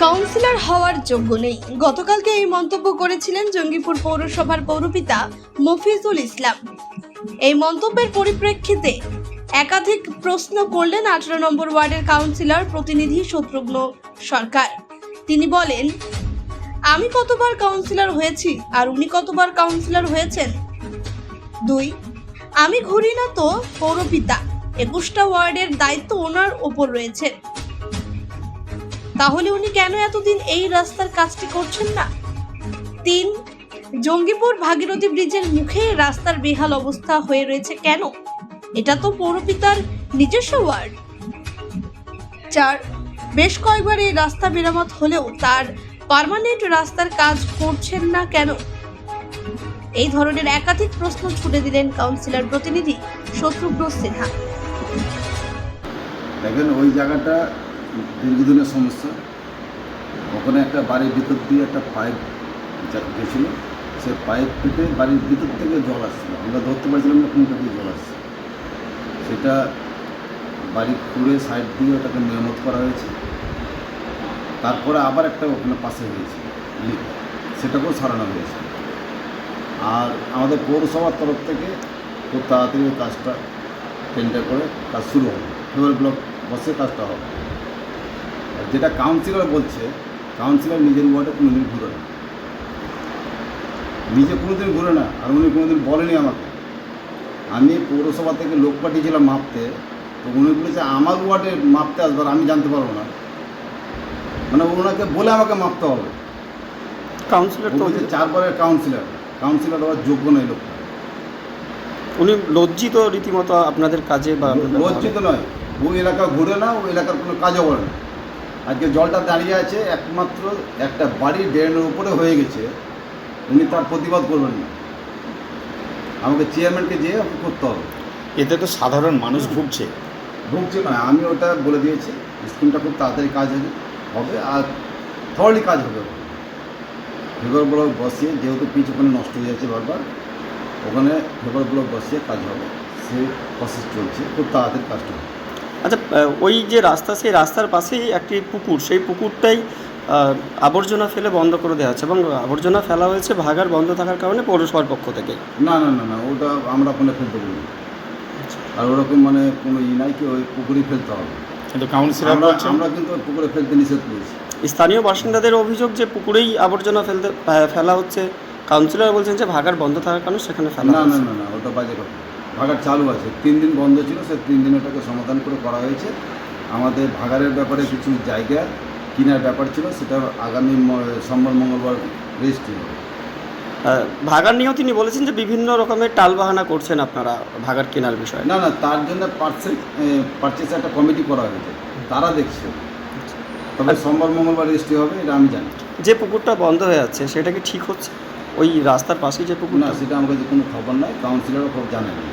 Councillor হওয়ার যোগ্য নেই, গতকালকে এই মন্তব্য করেছিলেন জঙ্গিপুর পৌরসভার পৌরপিতা মফিজুল ইসলাম। এই মন্তব্যের পরিপ্রেক্ষিতে একাধিক প্রশ্ন করলেন 18 নম্বর ওয়ার্ডের কাউন্সিলর প্রতিনিধি শত্রুঘ্ন সরকার। তিনি বলেন, আমি কতবার কাউন্সিলর হয়েছি আর উনি কতবার কাউন্সিলর হয়েছেন? 2, আমি ঘুরি না তো পৌরপিতা, 21টা ওয়ার্ডের দায়িত্ব ওনার ওপর রয়েছে, তাহলে উনি কেন এতদিন এই রাস্তার কাজটি করছেন না? 3, জঙ্গিপুর ভাগীরথী ব্রিজের মুখে রাস্তার বেহাল অবস্থা হয়ে রয়েছে কেন? এটা তো পৌরপিতার নিজস্ব ওয়ার্ড। 4, বেশ কয়েকবার এই রাস্তা মেরামত হলেও তার পার্মানেন্ট রাস্তার কাজ করছেন না কেন? এই ধরনের একাধিক প্রশ্ন ছুড়ে দিলেন কাউন্সিলর প্রতিনিধি শত্রুঘ্ন সিনহা। দেখেন, ওই জায়গাটা দীর্ঘদিনের সমস্যা। ওখানে একটা বাড়ির ভিতর দিয়ে একটা পাইপ গেছিল, সে পাইপ কেটে বাড়ির ভিতর থেকে জল আসছিল, আমরা ধরতে পারছিলাম না কোনটা দিয়ে জল আসছে। সেটা বাড়ি খুঁড়ে সাইড দিয়ে ওটাকে মেরামত করা হয়েছে। তারপরে আবার একটা ওখানে পাশে হয়েছে লিক, সেটাকেও সারানো হয়েছে। আর আমাদের পৌরসভার তরফ থেকে খুব তাড়াতাড়ি ওই কাজটা টেন্ডার করে কাজ শুরু হবে, ফেব্রুয়ারি ব্লক বসে কাজটা হবে। যেটা কাউন্সিলর বলছে, কাউন্সিলর নিজের ওয়ার্ডে কোনোদিন ঘুরে না, নিজে কোনোদিন ঘুরে না। আর উনি কোনোদিন বলেনি আমাকে। আমি পৌরসভা থেকে লোক পাঠিয়েছিলাম মাপতে, তো উনি বলেছে আমার ওয়ার্ডে মাপতে আসবার, আমি জানতে পারবো না। মানে ওনাকে বলে আমাকে মাপতে হবে। কাউন্সিলর তো বলছে 4 বারের কাউন্সিলর হওয়ার যোগ্য নয় লোক। উনি লজ্জিত রীতিমতো আপনাদের কাজে বা লজ্জিত নয়, ওই এলাকা ঘুরে না, ওই এলাকার কোনো কাজও করে না। আজকে জলটা দাঁড়িয়ে আছে একমাত্র একটা বাড়ির ড্রেনের উপরে হয়ে গেছে, উনি তার প্রতিবাদ করবেন না। আমাকে চেয়ারম্যানকে যেয়ে করতে হবে। এতে তো সাধারণ মানুষ ভুগছে। ভুগছে না, আমি ওটা বলে দিয়েছি। স্কিমটা খুব তাড়াতাড়ি কাজ হবে আর থরলি কাজ হবে। ফেভার ব্লক বসিয়ে, যেহেতু পিচ ওখানে নষ্ট হয়ে যাচ্ছে বারবার, ওখানে ফেভার ব্লক বসিয়ে কাজ হবে, সেই প্রসেস চলছে, খুব তাড়াতাড়ি কাজটা হবে। আচ্ছা, ওই যে রাস্তা, সেই রাস্তার পাশেই একটি পুকুর, সেই পুকুরটাই আবর্জনা ফেলে বন্ধ করে দেওয়া হচ্ছে এবং আবর্জনা ফেলা হয়েছে ভাগাড় বন্ধ থাকার কারণে পৌরসভার পক্ষ থেকে। না না না না, ওটা আমরা ওখানে ফেলতে বলি। আর ওরকম মানে কোনো নাই কি ওই পুকুরে ফেলতে হবে, কিন্তু কাউন্সিলর আমরা কিন্তু ওই পুকুরে ফেলতে নিষেধ করেছি। স্থানীয় বাসিন্দাদের অভিযোগ যে পুকুরেই আবর্জনা ফেলা হচ্ছে। কাউন্সিলর বলছেন যে ভাগাড় বন্ধ থাকার কারণে সেখানে ফেলা না হচ্ছে। না না না, ওটা বাজে কথা। ভাগাড় চালু আছে, 3 দিন বন্ধ ছিল, সে 3 দিন ওটাকে সমাধান করে করা হয়েছে। আমাদের ভাগাড়ের ব্যাপারে কিছু জায়গা কেনার ব্যাপার ছিল, সেটা আগামী সোমবার মঙ্গলবার রেজিস্ট্রি হবে। ভাগাড় নিয়েও তিনি বলেছেন যে বিভিন্ন রকমের টালবাহানা করছেন আপনারা ভাগাড় কেনার বিষয়ে। না না, তার জন্য পারচেস একটা কমিটি করা হয়েছে, তারা দেখছে। তবে সোমবার মঙ্গলবার রেজিস্ট্রি হবে, এটা আমি জানি। যে পুকুরটা বন্ধ হয়ে যাচ্ছে সেটা কি ঠিক হচ্ছে? ওই রাস্তার পাশেই যে পুকুর, না, সেটা আমার কাছে কোনো খবর নাই, কাউন্সিলরও খবর জানে না।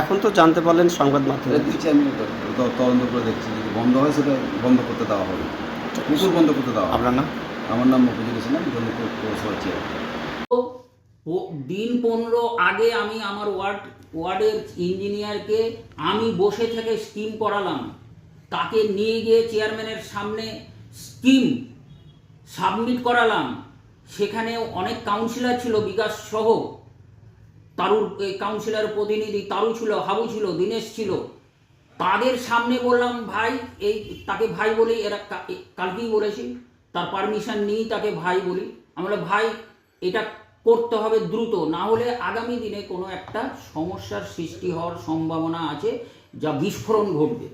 এখন তো জানতে পারলেন সংবাদ মাধ্যমে। দিচ্ছি, আমি তদন্ত করে দেখছি, যদি বন্ধ হয় সেটা বন্ধ করতে দেওয়া হবে, পুকুর বন্ধ করতে দেওয়া হবে। আপনার নাম? আমার নাম মফিজুল ইসলাম, জঙ্গিপুর পৌরসভা চেয়ারম্যান। দিন 15 আগে আমি আমার ওয়ার্ডের ইঞ্জিনিয়ারকে আমি বসে থেকে স্কিম করালাম, তাকে নিয়ে গিয়ে চেয়ারম্যানের সামনে স্কিম সাবমিট করালাম। সেখানে অনেক কাউন্সিলর ছিল, বিকাশ সহ, তারুর কাউন্সিলর প্রতিনিধি তারু ছিল, হাবু ছিল, দীনেশ ছিল। তাদের সামনে বললাম ভাই, এই তাকে ভাই বলি, এরা কালকেই বলেছি, তার পারমিশন নিয়েই তাকে ভাই বলি। আমরা ভাই এটা করতে হবে দ্রুত, না হলে আগামী দিনে কোনো একটা সমস্যার সৃষ্টি হওয়ার সম্ভাবনা আছে, যা বিস্ফোরণ ঘটবে।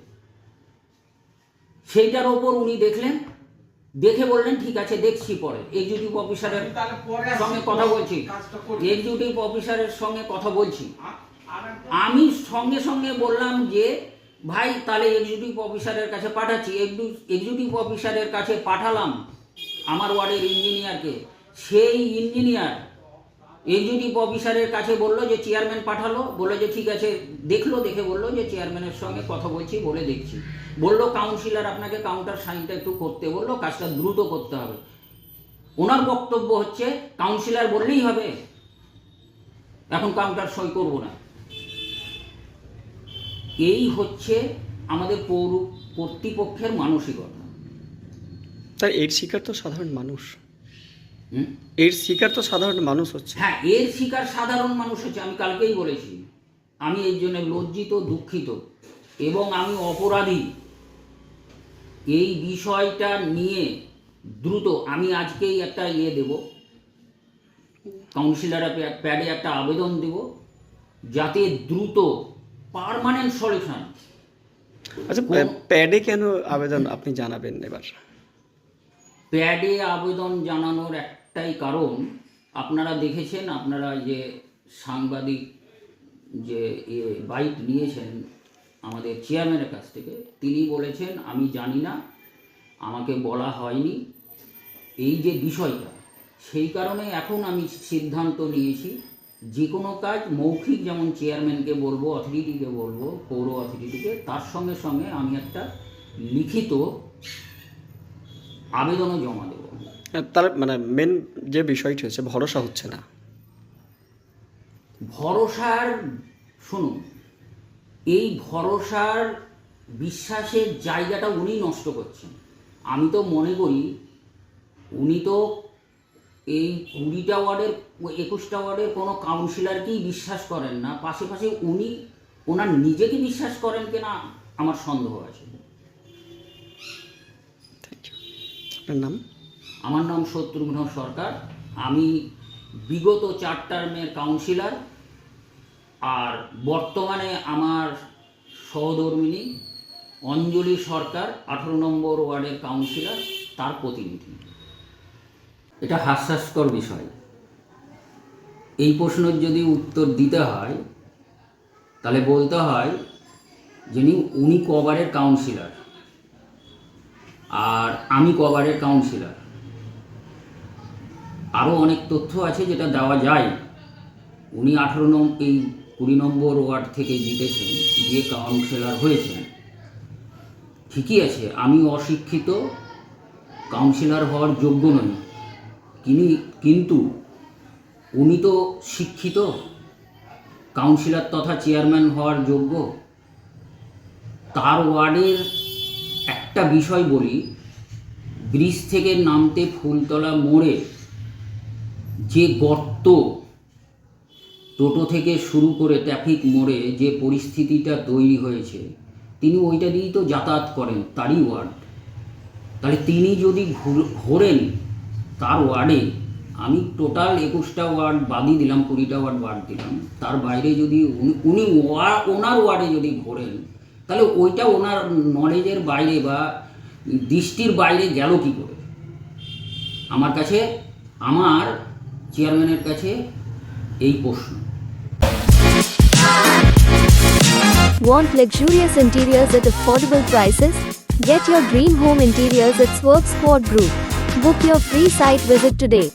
সেইটার ওপর উনি দেখলেন, দেখে বললেন ঠিক আছে দেখছি পরে। এক্সিকিউটিভ অফিসারের সঙ্গে কথা বলছি, এক্সিকিউটিভ অফিসারের সঙ্গে কথা বলছি। আমি সঙ্গে সঙ্গে বললাম যে ভাই তাহলে এক্সিকিউটিভ অফিসারের কাছে পাঠাচ্ছি। এক্সিকিউটিভ অফিসারের কাছে পাঠালাম আমার ওয়ার্ডের ইঞ্জিনিয়ারকে। সেই ইঞ্জিনিয়ার এক্সিকিউটিভ অফিসারের কাছে বললো যে চেয়ারম্যান পাঠালো, বললো যে ঠিক আছে, দেখলো, দেখে বললো যে চেয়ারম্যানের সঙ্গে কথা বলছি, বলে দেখছি। বললো কাউন্সিলর আপনাকে কাউন্টার সাইনটা একটু করতে বললো, কাজটা দ্রুত করতে হবে। ওনার বক্তব্য হচ্ছে কাউন্সিলর বললেই হবে, এখন কাউন্টার সই করবো না। এই হচ্ছে আমাদের পৌর কর্তৃপক্ষের মানসিকতা। তাই এর শিকার তো সাধারণ মানুষ, হুম? এর শিকার তো সাধারণ মানুষ হচ্ছে। হ্যাঁ, এর শিকার সাধারণ মানুষ হচ্ছে। আমি কালকেই বলেছি, আমি এর জন্য লজ্জিত, দুঃখিত এবং আমি অপরাধী। এই বিষয়টা নিয়ে দ্রুত আমি আজকেই একটা দেব, কাউন্সিলর প্যাডে একটা আবেদন দেব, যাতে দ্রুত পার্মানেন্ট সলিউশন। আচ্ছা, প্যাডে কেন আবেদন আপনি জানাবেন এবার? প্যাডে আবেদন জানানোর একটাই কারণ, আপনারা দেখেছেন, আপনারা যে সাংবাদিক যে বাইট নিয়েছেন আমাদের চেয়ারম্যানের কাছ থেকে, তিনি বলেছেন আমি জানি না, আমাকে বলা হয়নি এই যে বিষয়টা। সেই কারণে এখন আমি সিদ্ধান্ত নিয়েছি, যে কোনো কাজ মৌখিক, যেমন চেয়ারম্যানকে বলবো, অথরিটিকে বলবো, পৌর অথরিটিকে, তার সঙ্গে সঙ্গে আমি একটা লিখিত আবেদনও জমা দেবো। তার মানে মেন যে বিষয়টি হচ্ছে ভরসা হচ্ছে না। ভরসার, শুনুন, এই ভরসার বিশ্বাসের জায়গাটা উনি নষ্ট করছেন। আমি তো মনে করি উনি তো এই 20টা ওয়ার্ডের 21টা ওয়ার্ডের কোনো কাউন্সিলরকেই বিশ্বাস করেন না, পাশাপাশি উনি ওনার নিজেকে বিশ্বাস করেন কিনা আমার সন্দেহ আছে। আপনার নাম? আমার নাম শত্রুঘ্ন সরকার। আমি বিগত 4 টার্মের কাউন্সিলর, আর বর্তমানে আমার সহধর্মিণী অঞ্জলি সরকার 18 নম্বর ওয়ার্ডের কাউন্সিলর, তার প্রতিনিধি। এটা হাস্যাস্কর বিষয়। এই প্রশ্নের যদি উত্তর দিতে হয় তাহলে বলতে হয় যিনি উনি কবারের কাউন্সিলর আর আমি কবারের কাউন্সিলর। আরও অনেক তথ্য আছে যেটা দেওয়া যায়। উনি 20 নম্বর ওয়ার্ড থেকে জিতেছেন, গিয়ে কাউন্সিলর হয়েছেন, ঠিকই আছে। আমি অশিক্ষিত, কাউন্সিলর হওয়ার যোগ্য নই, কিন্তু উনি তো শিক্ষিত, কাউন্সিলর তথা চেয়ারম্যান হওয়ার যোগ্য। তার ওয়ার্ডের একটা বিষয় বলি, ব্রিজ থেকে নামতে ফুলতলা মোড়ে যে গর্ত, টোটো থেকে শুরু করে ট্রাফিক মোড়ে যে পরিস্থিতিটা তৈরি হয়েছে, তিনি ওইটা দিয়েই তো যাতায়াত করেন, তারই ওয়ার্ড। তাহলে তিনি যদি ঘোরেন তার ওয়ার্ডে, আমি টোটাল 21টা ওয়ার্ড বাদই দিলাম, 20টা ওয়ার্ড বাদ দিলাম, তার বাইরে যদি উনি ওনার ওয়ার্ডে যদি ঘোরেন, তাহলে ওইটা ওনার নলেজের বাইরে বা দৃষ্টির বাইরে গেল কী করে? আমার কাছে, আমার চেয়ারম্যানের কাছে এই প্রশ্ন। Want luxurious interiors at affordable prices? Get your dream home interiors at Swerve Squad Group. Book your free site visit today.